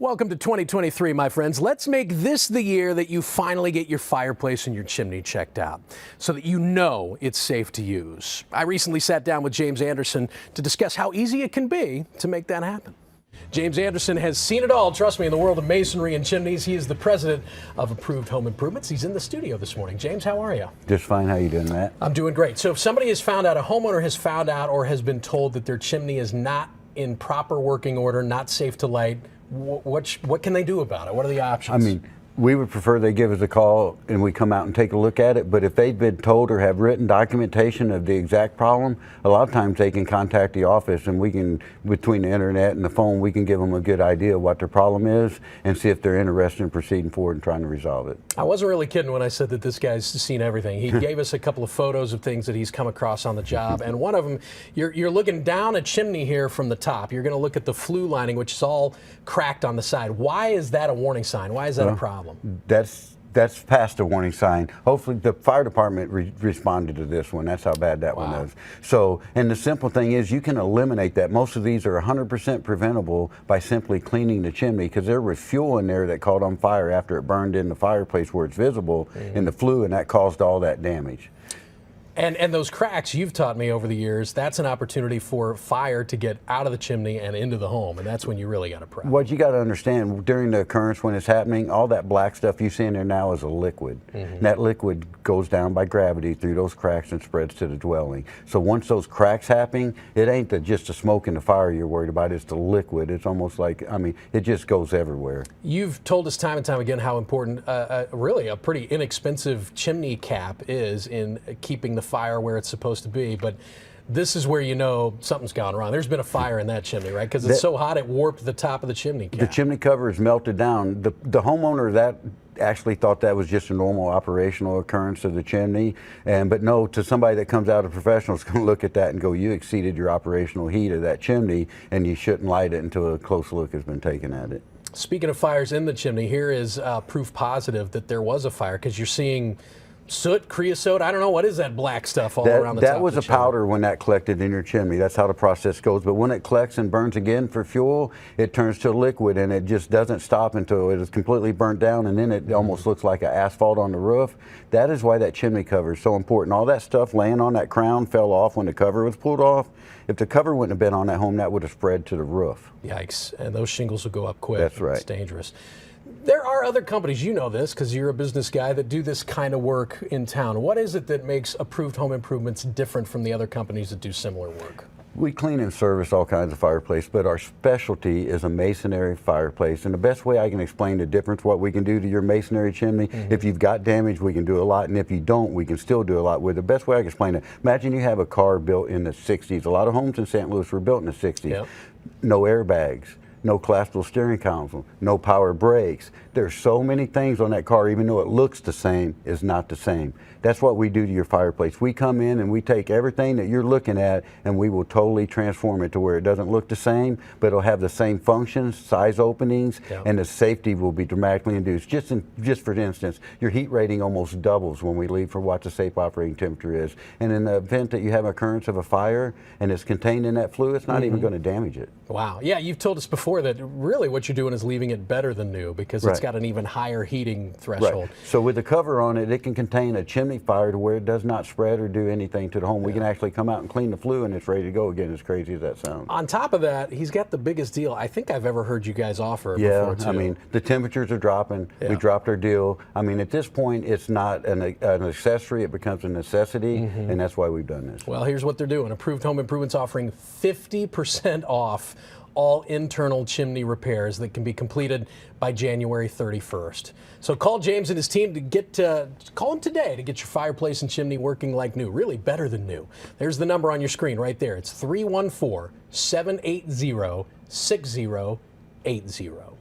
Welcome to 2023, my friends. Let's make this the year that you finally get your fireplace and your chimney checked out so that you know it's safe to use. I recently sat down with James Anderson to discuss how easy it can be to make that happen. James Anderson has seen it all, trust me, in the world of masonry and chimneys. He is the president of Approved Home Improvements. He's in the studio this morning. James, how are you? Just fine. How you doing, Matt? I'm doing great. So if somebody has found out, a homeowner has found out or has been told that their chimney is not in proper working order, not safe to light, what can they do about it? What are the options? I mean, we would prefer they give us a call and we come out and take a look at it. But if they've been told or have written documentation of the exact problem, a lot of times they can contact the office and we can, between the internet and the phone, we can give them a good idea of what their problem is and see if they're interested in proceeding forward and trying to resolve it. I wasn't really kidding when I said that this guy's seen everything. He gave us a couple of photos of things that he's come across on the job. And one of them, you're looking down a chimney here from the top. You're going to look at the flue lining, which is all cracked on the side. Why is that a warning sign? Why is that a problem? That's past a warning sign. Hopefully the fire department responded to this one. That's how bad that one is. So, and the simple thing is you can eliminate that. Most of these are 100% preventable by simply cleaning the chimney, because there was fuel in there that caught on fire after it burned in the fireplace where it's visible in the flue, and that caused all that damage. And those cracks, you've taught me over the years, that's an opportunity for fire to get out of the chimney and into the home, and that's when you really got to prep. What you got to understand, during the occurrence when it's happening, all that black stuff you see in there now is a liquid. And that liquid goes down by gravity through those cracks and spreads to the dwelling. So once those cracks happen, it ain't just the smoke and the fire you're worried about, it's the liquid. It's almost like, I mean, it just goes everywhere. You've told us time and time again how important really a pretty inexpensive chimney cap is in keeping the fire where it's supposed to be, but this is where you know something's gone wrong. There's been a fire in that chimney, right? Because it's so hot it warped the top of the chimney cap. The chimney cover is melted down. The homeowner that actually thought that was just a normal operational occurrence of the chimney, but no, to somebody that comes out of professionals going to look at that and go, you exceeded your operational heat of that chimney and you shouldn't light it until a close look has been taken at it. Speaking of fires in the chimney, here is proof positive that there was a fire, because you're seeing soot, creosote, I don't know, what is that black stuff all around the top? That was a powder when that collected in your chimney. That's how the process goes. But when it collects and burns again for fuel, it turns to liquid, and it just doesn't stop until it is completely burnt down, and then it almost looks like an asphalt on the roof. That is why that chimney cover is so important. All that stuff laying on that crown fell off when the cover was pulled off. If the cover wouldn't have been on that home, that would have spread to the roof. Yikes, and those shingles will go up quick. That's right. It's dangerous. There are other companies, you know this because you're a business guy, that do this kind of work in town. What is it that makes Approved Home Improvements different from the other companies that do similar work? We clean and service all kinds of fireplace, but our specialty is a masonry fireplace. And the best way I can explain the difference, what we can do to your masonry chimney, if you've got damage, we can do a lot, and if you don't, we can still do a lot with it. The best way I can explain it, imagine you have a car built in the 60s. A lot of homes in St. Louis were built in the 60s. Yep. No airbags, no collapsible steering console, no power brakes. There's so many things on that car, even though it looks the same, is not the same. That's what we do to your fireplace. We come in and we take everything that you're looking at and we will totally transform it to where it doesn't look the same, but it'll have the same functions, size openings, and the safety will be dramatically induced. Just for instance, your heat rating almost doubles when we leave for what the safe operating temperature is. And in the event that you have an occurrence of a fire and it's contained in that flue, it's not even going to damage it. Wow. Yeah, you've told us before that really what you're doing is leaving it better than new, because it's got an even higher heating threshold. Right. So with the cover on it, it can contain a chimney fire to where it does not spread or do anything to the home. We can actually come out and clean the flue and it's ready to go again, as crazy as that sounds. On top of that, he's got the biggest deal I think I've ever heard you guys offer before, too. I mean, the temperatures are dropping. We dropped our deal. I mean, at this point, it's not an accessory, it becomes a necessity, and that's why we've done this. Well, here's what they're doing. Approved Home Improvements offering 50% off all internal chimney repairs that can be completed by January 31st. So call James and his team to call him today to get your fireplace and chimney working like new, really better than new. There's the number on your screen right there. It's 314-780-6080.